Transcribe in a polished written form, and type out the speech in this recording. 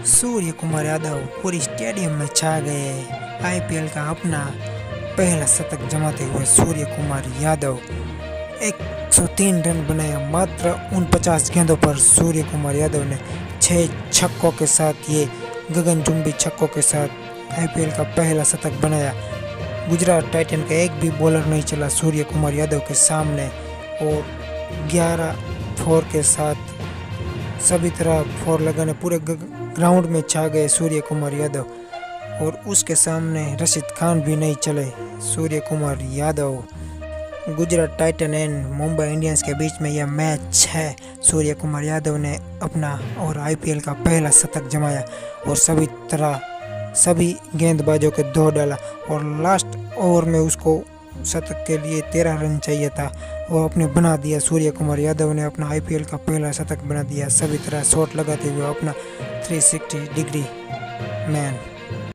सूर्य कुमार यादव पूरी स्टेडियम में छा गए। आईपीएल का अपना पहला शतक जमाते हुए सूर्य कुमार यादव 103 रन बनाया। मात्र 49 गेंदों पर सूर्य कुमार यादव ने 6 छक्कों के साथ ये गगनचुंबी छक्कों के साथ आईपीएल का पहला शतक बनाया। गुजरात टाइटन का एक भी बॉलर नहीं चला सूर्य कुमार यादव के सामने और 11 फोर के साथ सभी तरह फोर लगाने पूरे ग्राउंड में छा गए सूर्य कुमार यादव और उसके सामने रशीद खान भी नहीं चले। Surya Kumar Yadav Gujarat Titan and Mumbai Indians के बीच में यह मैच है। सूर्य कुमार यादव ने अपना और आईपीएल का पहला शतक जमाया और सभी गेंदबाजों के धो डाला और लास्ट ओवर में उसको शतक के लिए 13 रन चाहिए था वो अपने बना दिया। सूर्य कुमार यादव ने अपना आईपीएल का पहला शतक बना दिया, सभी तरह शॉट लगाते हुए अपना 360 डिग्री मैन।